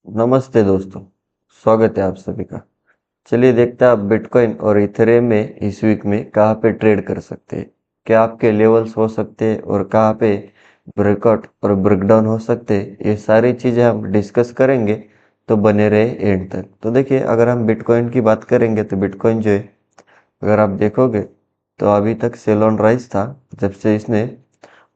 नमस्ते दोस्तों, स्वागत है आप सभी का। चलिए देखते हैं आप बिटकॉइन और इथेरियम में इस वीक में कहाँ पे ट्रेड कर सकते हैं। क्या आपके लेवल्स हो सकते हैं और कहाँ पे ब्रेकआउट और ब्रेकडाउन हो सकते हैं, ये सारी चीज़ें हम डिस्कस करेंगे। तो बने रहे एंड तक। तो देखिए, अगर हम बिटकॉइन की बात करेंगे तो बिटकॉइन जो है, अगर आप देखोगे तो अभी तक सेल ऑन राइज था। जब से इसने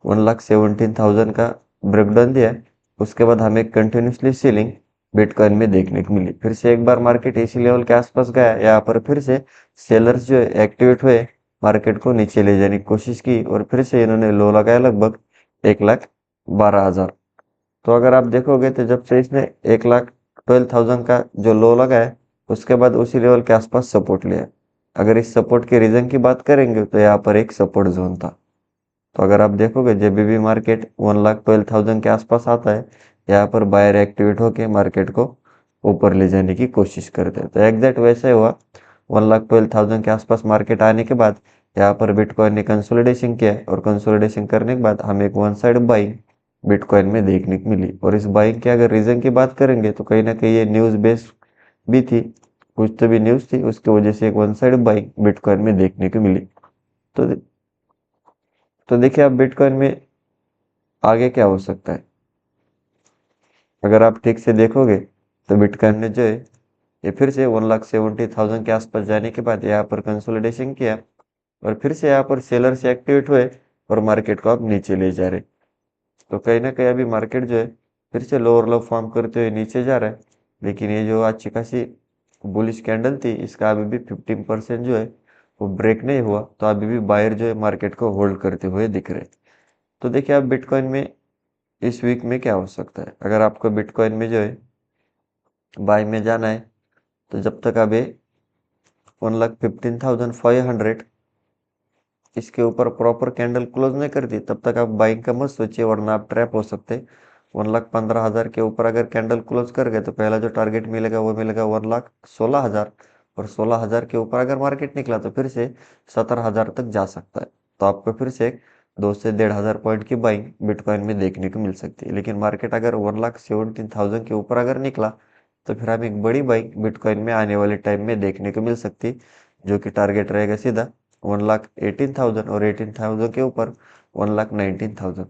1,17,000 का ब्रेकडाउन दिया, उसके बाद हमें कंटिन्यूसली सेलिंग बिटकॉइन में देखने को मिली। फिर से एक बार मार्केट इसी लेवल के आसपास गया, यहाँ पर फिर से सेलर्स जो है एक्टिवेट हुए, मार्केट को नीचे ले जाने की कोशिश की और फिर से इन्होंने लो लगाया लगभग 1,12,000। तो अगर आप देखोगे तो जब से इसने 1,12,000 का जो लो लगाया, उसके बाद उसी लेवल के आसपास सपोर्ट लिया। अगर इस सपोर्ट के रीजन की बात करेंगे तो यहाँ पर एक सपोर्ट जोन था। तो अगर आप देखोगे जब भी मार्केट 1,12,000 के आसपास आता है, यहाँ पर बायर एक्टिवेट होके मार्केट को ऊपर ले जाने की कोशिश करते हैं। तो एग्जैक्ट वैसा ही हुआ। 1,12,000 के आसपास मार्केट आने के बाद यहाँ पर बिटकॉइन ने कंसोलिडेशन किया और कंसोलिडेशन करने के बाद हमें एक वन साइड बाइंग बिटकॉइन में देखने को मिली। और इस बाइंग के अगर रीजन की बात करेंगे तो कहीं ना कहीं ये न्यूज़ बेस्ड भी थी, कुछ तो भी न्यूज़ थी, उसकी वजह से एक वन साइड बाइंग बिटकॉइन में देखने को मिली। तो तो देखिए, आप बिटकॉइन में आगे क्या हो सकता है। अगर आप ठीक से देखोगे तो बिटकॉइन ने जो है, ये फिर से 1,70,000 के आसपास जाने के बाद यहाँ पर कंसोलिडेशन किया और फिर से यहाँ पर सेलर से एक्टिवेट हुए और मार्केट को अब नीचे ले जा रहे। तो कहीं ना कहीं अभी मार्केट जो है फिर से लोअर लो फॉर्म करते हुए नीचे जा रहा है। लेकिन ये जो अच्छी खासी बुलिश कैंडल थी, इसका अभी भी 15% जो है वो ब्रेक नहीं हुआ। तो अभी भी बायर जो है मार्केट को होल्ड करते हुए दिख रहे। तो देखिए, आप बिटकॉइन में इस वीक में क्या हो सकता है। अगर आपको बिटकॉइन में जो है बाय में जाना है, तो जब तक अभी 1,15,500 इसके ऊपर प्रॉपर कैंडल क्लोज नहीं करती, तब तक आप बाइंग का मत सोचिए, वरना आप ट्रैप हो सकते। 1,15,000 के ऊपर अगर कैंडल क्लोज कर गए तो पहला जो टारगेट मिलेगा वो मिलेगा 1,16,000। और 16,000 के ऊपर अगर मार्केट निकला तो फिर से 17,000 तक जा सकता है। तो आपको फिर से 2 से 1,500 पॉइंट की बाइंग बिटकॉइन में देखने को मिल सकती है। लेकिन मार्केट अगर 1,17,000 के ऊपर अगर निकला तो फिर हमें एक बड़ी बाइंग बिटकॉइन में आने वाले टाइम में देखने को मिल सकती, जो कि टारगेट रहेगा सीधा 1,18,000 और 18,000 के ऊपर 1,19,000।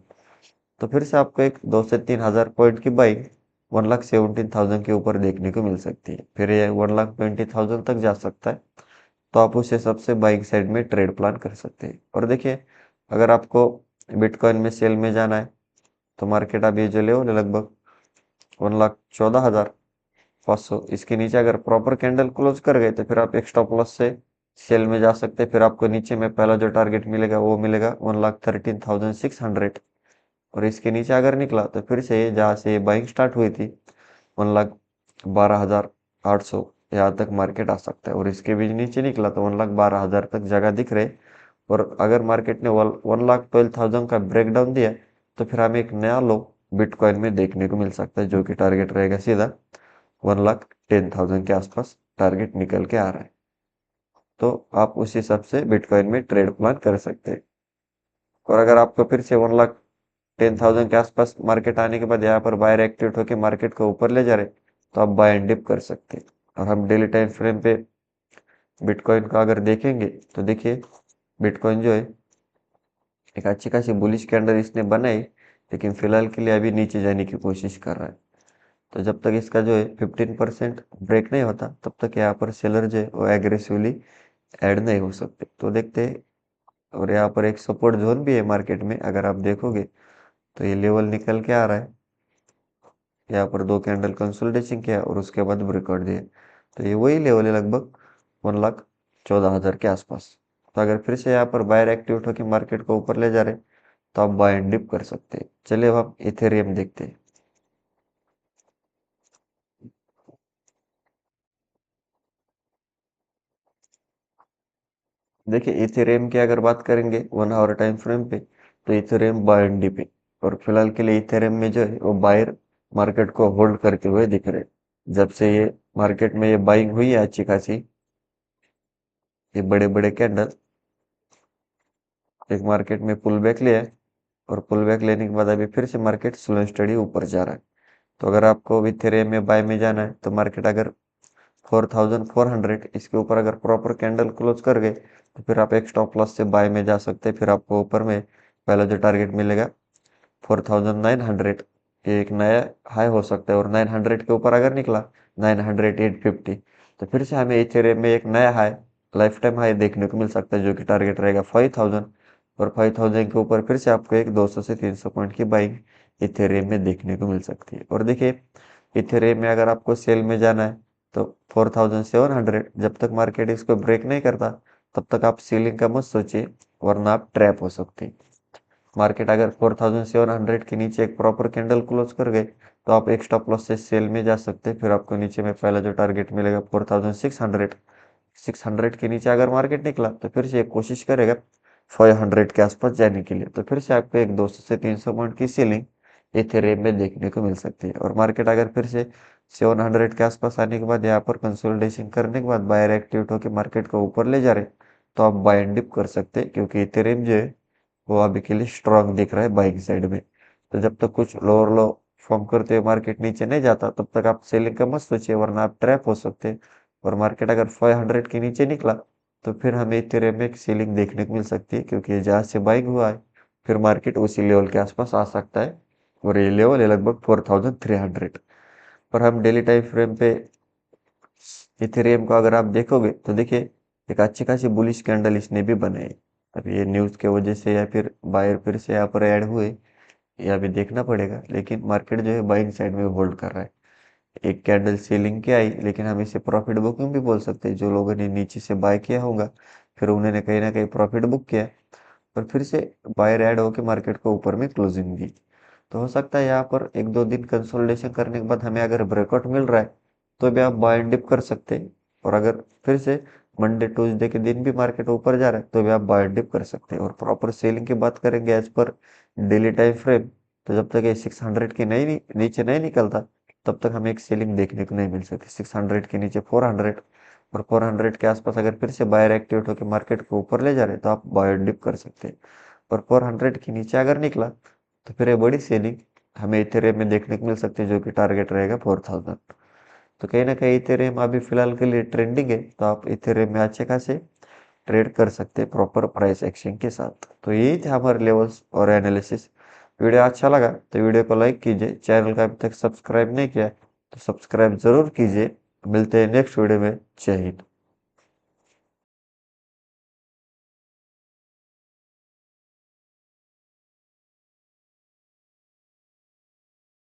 तो फिर से आपको एक 2 से 3 हजार पॉइंट की बाइंग 1,17,000 के ऊपर देखने को मिल सकती है। फिर ये 1,20,000 तक जा सकता है। तो आप उस हिसाब से बाइंग साइड में ट्रेड प्लान कर सकते हैं। और देखिए, अगर आपको बिटकॉइन में सेल में जाना है तो मार्केट अभी जो लेवल है लगभग 1,14,500, इसके नीचे अगर प्रॉपर कैंडल क्लोज कर गए तो फिर आप एक स्टॉप लॉस से सेल में जा सकते हैं। फिर आपको नीचे में पहला जो टारगेट मिलेगा वो मिलेगा 1,13,600। और इसके नीचे अगर निकला तो फिर से जहाँ से बाइंग स्टार्ट हुई थी 1,12,800, यहाँ तक मार्केट आ सकता है। और इसके भी नीचे निकला तो 1,12,000 तक जगह दिख रहे। और अगर मार्केट ने 1,12,000 का ब्रेकडाउन दिया तो फिर हमें एक नया लो बिटकॉइन में देखने को मिल सकता है, जो कि टारगेट रहेगा सीधा 1,10,000 के आसपास टारगेट निकल के आ रहा है। तो आप उस हिसाब से बिटकॉइन में ट्रेड प्लान कर सकते हैं। और अगर आपको फिर से 1,10,000 के आसपास मार्केट आने के बाद यहाँ पर बायर एक्टिवेट होकर मार्केट को ऊपर ले जा रहे, तो आप बाय एंड डिप कर सकते हैं। और हम डेली टाइम फ्रेम पे बिटकॉइन का अगर देखेंगे तो देखिए, बिटकॉइन जो है एक अच्छी खासी बुलिश कैंडल इसने बनाई, लेकिन फिलहाल के लिए अभी नीचे जाने की कोशिश कर रहा है। तो जब तक इसका जो है 15% ब्रेक नहीं होता, तब तक यहाँ पर सेलर जो है वो एग्रेसिवली ऐड नहीं हो सकते। तो देखते हैं। और यहाँ पर एक सपोर्ट जोन भी है मार्केट में, अगर आप देखोगे तो ये लेवल निकल के आ रहा है। यहाँ पर दो कैंडल कंसोलिडेशन किया और उसके बाद ब्रेकआउट दिया। तो ये वही लेवल है लगभग 1,14,000 के आसपास। तो अगर फिर से यहाँ पर बायर एक्टिवेट होकर मार्केट को ऊपर ले जा रहे, तो आप बाय एंड डिप कर सकते हैं। चलिए अब हम इथेरियम देखते हैं। देखिए, इथेरियम की अगर बात करेंगे 1 आवर टाइम फ्रेम पे, तो इथेरियम बाय एंड डिप है। और फिलहाल के लिए इथेरियम में जो है वो बायर मार्केट को होल्ड करते हुए दिख रहे। जब से ये मार्केट में ये बाइंग हुई है अच्छी खासी, ये बड़े बड़े कैंडल एक मार्केट में पुल बैक लिया है। और पुल बैक लेने के बाद अभी फिर से मार्केट स्लो एंड स्टडी ऊपर जा रहा है। तो अगर आपको इथेरियम में बाय में जाना है तो मार्केट अगर 4400 इसके ऊपर अगर प्रॉपर कैंडल क्लोज कर गए तो फिर आप एक स्टॉप लॉस से बाय में जा सकते हैं। फिर आपको ऊपर में पहला जो टारगेट मिलेगा 4900, ये एक नया हाई हो सकता है। और 900 के ऊपर अगर निकला 900 850 तो फिर से हमें इथेरियम में एक नया हाई, लाइफ टाइम हाई देखने को मिल सकता है, जो कि टारगेट रहेगा 5000। और 5000 के ऊपर फिर से आपको एक 200 से 300 पॉइंट की बाइंग इथेरियम में देखने को मिल सकती है। और देखिए इथेरियम में अगर आपको सेल में जाना है तो 4700, जब तक मार्केट इसको ब्रेक नहीं करता तब तक आप सीलिंग का मत सोचिए, वरना आप ट्रैप हो सकते हैं। मार्केट अगर 4700 के नीचे एक प्रॉपर कैंडल क्लोज कर गए तो आप एक स्टॉप लॉस से सेल में जा सकते हैं। फिर आपको नीचे में पहला जो टारगेट मिलेगा 4600, 600 के नीचे अगर मार्केट निकला तो फिर से एक कोशिश करेगा 500 के आसपास जाने के लिए। तो फिर से आपको एक 200 से 300 पॉइंट की सीलिंग इथेरियम में देखने को मिल सकती है। और मार्केट अगर फिर से 700 के आसपास आने के बाद यहाँ पर कंसोलिडेशन करने के बाद बायर एक्टिवेट होकर मार्केट को ऊपर ले जा रहे तो आप बाय एंड डिप कर सकते हैं, क्योंकि इथेरियम जो है वो अभी के लिए स्ट्रांग दिख रहा है बाइंग साइड में। तो जब तक कुछ लोअर लो फॉर्म करते हुए मार्केट नीचे नहीं जाता तब तक आप सेलिंग का मत सोचिए, वरना आप ट्रैप हो सकते हैं। और मार्केट अगर 500 के नीचे निकला तो फिर हमें इथेरियम में एक सीलिंग देखने को मिल सकती है, क्योंकि जहाँ से बाइंग हुआ है फिर मार्केट उसी लेवल के आसपास आ सकता है। और ये लेवल है लगभग 4300। पर हम डेली टाइम फ्रेम पे इथेरियम को अगर आप देखोगे तो देखिए एक अच्छी खासी बुलिश कैंडल इसने भी बनाई। अब ये न्यूज़ के वजह से या फिर बायर फिर से यहाँ पर ऐड हुए, ये अभी देखना पड़ेगा। लेकिन मार्केट जो है बाइंग साइड में होल्ड कर रहा है। एक कैंडल सीलिंग के आई, लेकिन हम इसे प्रॉफिट बुकिंग भी बोल सकते हैं। जो लोगों ने नीचे से बाय किया होगा फिर उन्होंने कहीं ना कहीं प्रॉफिट बुक किया और फिर से बायर ऐड होकर मार्केट को ऊपर में क्लोजिंग दी। तो हो सकता है यहाँ पर एक दो दिन कंसोलिडेशन करने के बाद हमें अगर ब्रेकआउट मिल रहा है तो भी आप बाय एंड डिप कर सकते हैं। और अगर फिर से मंडे ट्यूसडे के दिन भी मार्केट ऊपर जा रहा है तो भी आप बाय एंड डिप कर सकते हैं। और प्रॉपर सेलिंग की बात करेंगे as per daily time frame, तो जब तक ये 600 के नीचे नहीं निकलता तब तक हमें एक सेलिंग देखने को नहीं मिल सकती। 600 के नीचे 400 और 400 के आसपास अगर फिर से बायर एक्टिवेट होकर मार्केट को ऊपर ले जा रहे हैं तो आप बाय एंड डिप कर सकते हैं। और 400 के नीचे अगर निकला तो फिर ये बड़ी सेलिंग हमें इथेरियम में देखने को मिल सकती है, जो कि टारगेट रहेगा 4000। तो कहीं ना कहीं इथेरियम अभी फिलहाल के लिए ट्रेंडिंग है, तो आप इथेरियम में अच्छे खासे ट्रेड कर सकते हैं प्रॉपर प्राइस एक्शन के साथ। तो यही थे हमारे लेवल्स और एनालिसिस। वीडियो अच्छा लगा तो वीडियो को लाइक कीजिए, चैनल का अभी तक सब्सक्राइब नहीं किया तो सब्सक्राइब जरूर कीजिए। मिलते हैं नेक्स्ट वीडियो में। जय हिंद।